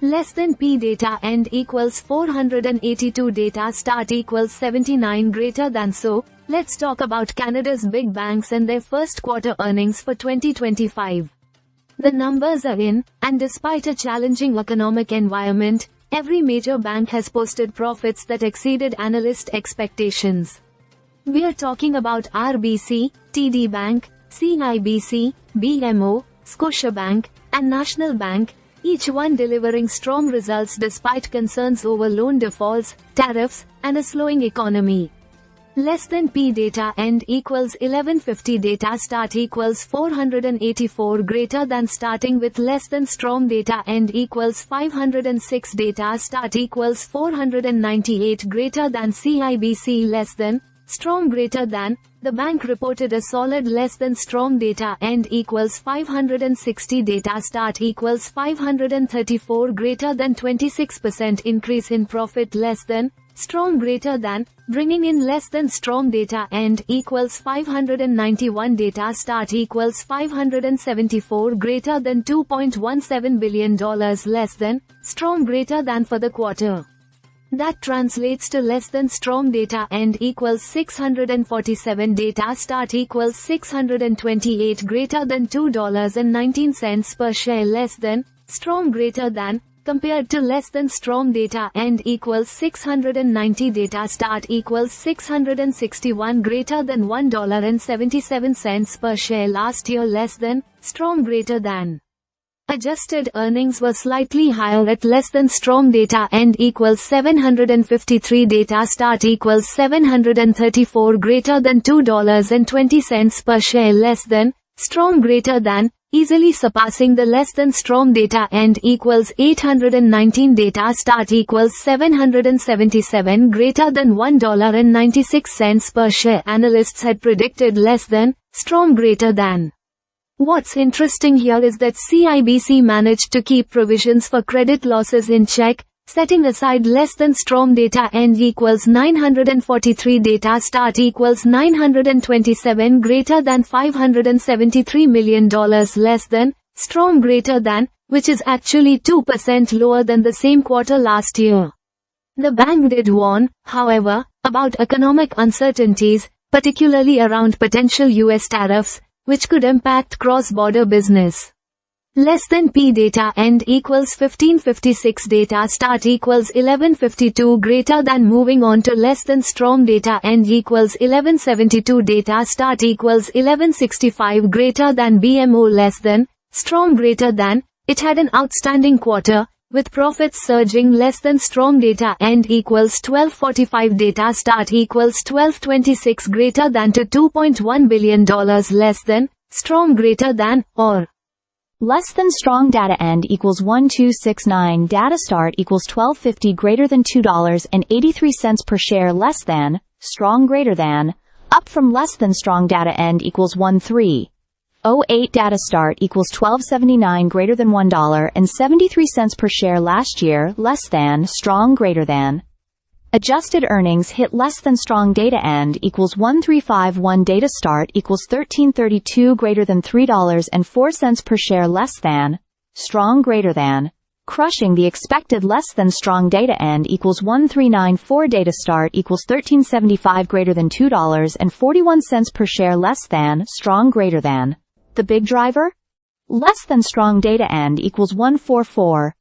Less than P data end equals 482 data start equals 79 greater than. So, let's talk about Canada's big banks and their first quarter earnings for 2025. The numbers are in, and despite a challenging economic environment, every major bank has posted profits that exceeded analyst expectations. We are talking about RBC, TD Bank, CIBC, BMO, Scotiabank, and National Bank, each one delivering strong results despite concerns over loan defaults, tariffs, and a slowing economy. Less than P data end equals 1150 data start equals 484 greater than. Starting with less than strong data end equals 506 data start equals 498 greater than. CIBC less than, strong greater than, the bank reported a solid less than strong data end equals 560 data start equals 534 greater than. 26% increase in profit. Less than, strong greater than, bringing in less than strong data end equals 591 data start equals 574 greater than. $2.17 billion less than, strong greater than for the quarter. That translates to less than strong data end equals 647 data start equals 628 greater than. $2.19 per share. Less than, strong greater than, compared to less than strong data end equals 690 data start equals 661 greater than. $1.77 per share last year. Less than, strong greater than. Adjusted earnings were slightly higher at less than strong data end equals 753 data start equals 734 greater than. $2.20 per share. Less than, strong greater than, easily surpassing the less than strong data end equals 819 data start equals 777 greater than. $1.96 per share. Analysts had predicted less than, strong greater than. What's interesting here is that CIBC managed to keep provisions for credit losses in check, setting aside less than strong data end equals 943 data start equals 927 greater than. $573 million less than, strong greater than, which is actually 2% lower than the same quarter last year. The bank did warn, however, about economic uncertainties, particularly around potential US tariffs, which could impact cross-border business. Less than P data end equals 1556 data start equals 1152 greater than. Moving on to less than strong data end equals 1172 data start equals 1165 greater than. BMO less than, strong greater than, it had an outstanding quarter, with profits surging. Less than strong data end equals 1245 data start equals 1226 greater than to $2.1 billion. Less than, strong greater than, or less than strong data end equals 1269 data start equals 1250 greater than. $2.83 per share. Less than, strong greater than, up from less than strong data end equals 1308 data start equals 1279 greater than. $1.73 per share last year. Less than, strong greater than. Adjusted earnings hit less than strong data end equals 1351 data start equals 1332 greater than. $3.04 per share. Less than, strong greater than, crushing the expected. Less than strong data end equals 1394 data start equals 1375 greater than. $2.41 per share. Less than, strong greater than. The big driver? Less than strong data end equals 1440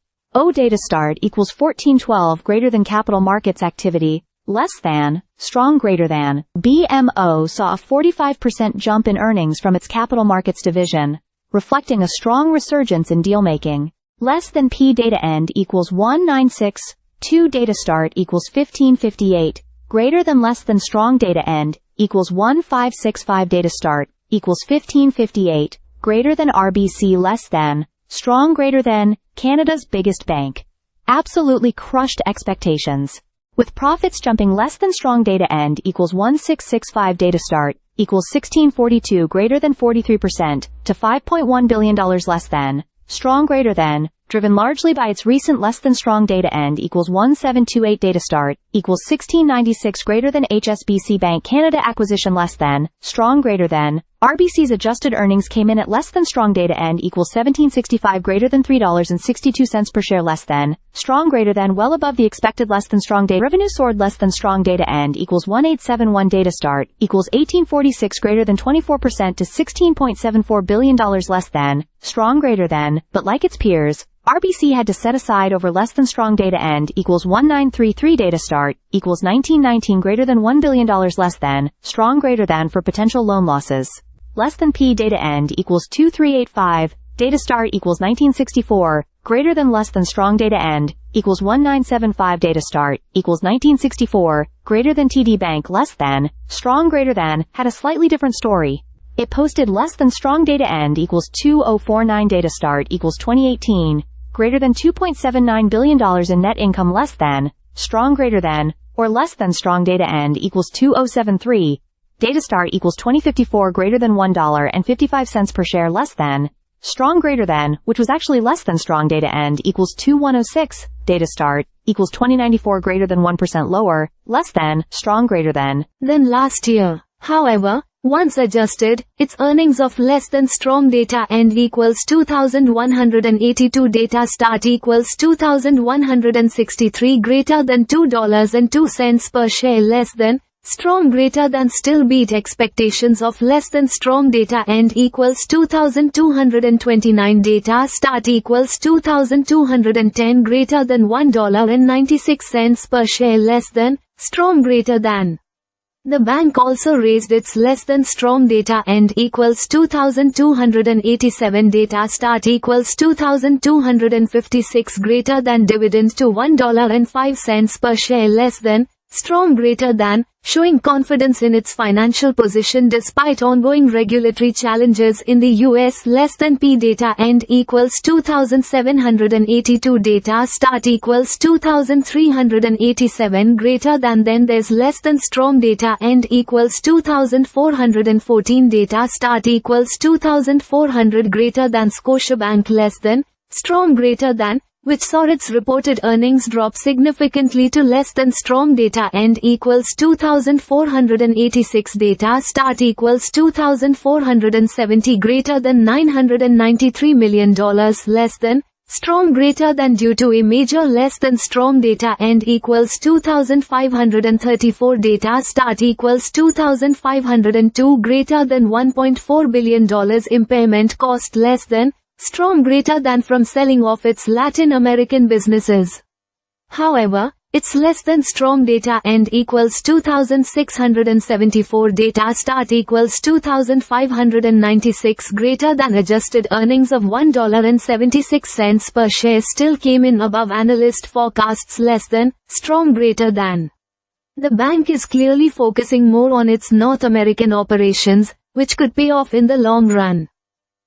data start equals 1412 greater than. Capital markets activity, less than, strong greater than. BMO saw a 45% jump in earnings from its capital markets division, reflecting a strong resurgence in deal-making. Less than P data end equals 1962 data start equals 1558, greater than. Less than strong data end equals 1565 data start equals 1558, greater than. RBC less than, strong greater than, Canada's biggest bank, absolutely crushed expectations, with profits jumping. Less than strong data end equals 1665 data start equals 1642 greater than 43% to $5.1 billion. Less than, strong greater than, driven largely by its recent less than strong data end equals 1728 data start equals 1696 greater than. HSBC Bank Canada acquisition. Less than, strong greater than, RBC's adjusted earnings came in at less than strong data and equals $17.65 greater than $3.62 per share less than, strong greater than well above the expected less than strong data. Revenue soared less than strong data and equals 1871 data start equals 1846 greater than 24% to $16.74 billion less than, strong greater than, but like its peers, RBC had to set aside over less than strong data end equals 1933 data start equals 1919 greater than $1 billion less than, strong greater than for potential loan losses. Less than P data end equals 2385, data start equals 1964, greater than less than strong data end equals 1975 data start equals 1964, greater than TD Bank less than, strong greater than, had a slightly different story. It posted less than strong data end equals 2049 data start equals 2018, greater than $2.79 billion in net income less than, strong greater than, or less than strong data end equals 2073, data start equals 2054 greater than $1.55 per share less than, strong greater than, which was actually less than strong data end equals 2106, data start equals 2094 greater than 1% lower, less than, strong greater than. Then last year, however, once adjusted, its earnings of less than strong data end equals 2182 data start equals 2163 greater than $2.02 per share less than, strong greater than still beat expectations of less than strong data end equals 2229 data start equals 2210 greater than $1.96 per share less than, strong greater than. The bank also raised its less than strong data end equals 2287 data start equals 2256 greater than dividend to $1.05 per share less than, strong greater than, showing confidence in its financial position despite ongoing regulatory challenges in the US. Less than P data end equals 2782 data start equals 2387 greater than. Then there's less than strong data end equals 2414 data start equals 2400 greater than. Scotiabank less than, strong greater than, which saw its reported earnings drop significantly to less than strong data end equals 2486 data start equals 2470 greater than $993 million less than, strong greater than due to a major less than strong data end equals 2534 data start equals 2502 greater than $1.4 billion impairment cost less than, strong greater than from selling off its Latin American businesses. However, its less than strong data end equals 2674 data start equals 2596 greater than adjusted earnings of $1.76 per share still came in above analyst forecasts less than, strong greater than. The bank is clearly focusing more on its North American operations, which could pay off in the long run.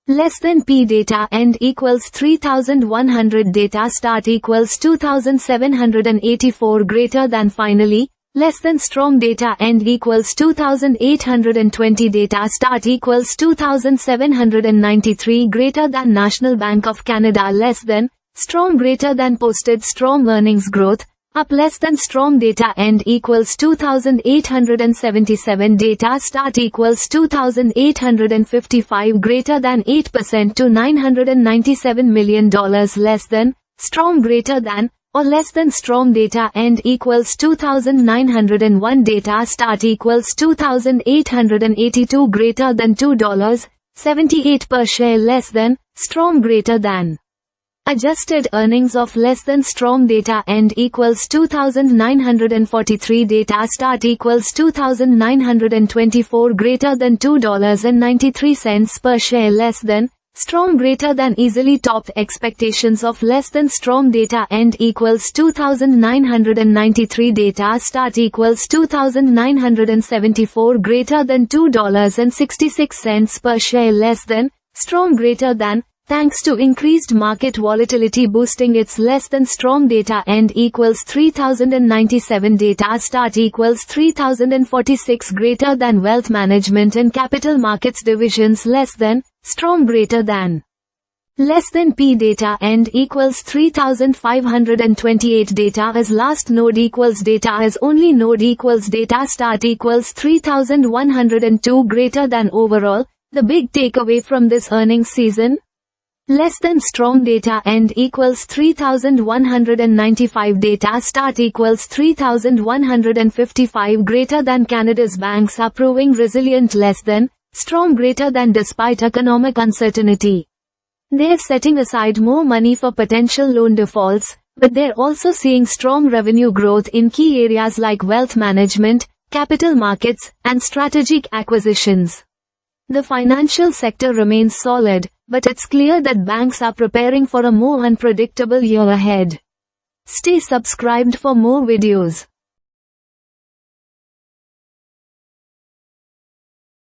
Less than P data end equals 3100 data start equals 2784 greater than. Finally, less than strong data end equals 2820 data start equals 2793 greater than. National Bank of Canada less than, strong greater than posted strong earnings growth, up less than strong data end equals 2877 data start equals 2855 greater than 8% to $997 million less than, strong greater than, or less than strong data end equals 2901 data start equals 2882 greater than $2.78 per share less than, strong greater than. Adjusted earnings of less than strong data end equals 2943 data start equals 2924 greater than $2.93 per share less than, strong greater than easily topped expectations of less than strong data end equals 2993 data start equals 2974 greater than $2.66 per share less than, strong greater than, thanks to increased market volatility boosting its less than strong data end equals 3097 data start equals 3046 greater than. Wealth management and capital markets divisions less than, strong greater than. Less than P data end equals 3528 data as last node equals data as only node equals data start equals 3102 greater than. Overall, The big takeaway from this earnings season? Less than strong data end equals 3,195 data start equals 3,155 greater than Canada's banks are proving resilient less than strong greater than despite economic uncertainty. They're setting aside more money for potential loan defaults, but they're also seeing strong revenue growth in key areas like wealth management, capital markets, and strategic acquisitions. The financial sector remains solid, but it's clear that banks are preparing for a more unpredictable year ahead. Stay subscribed for more videos.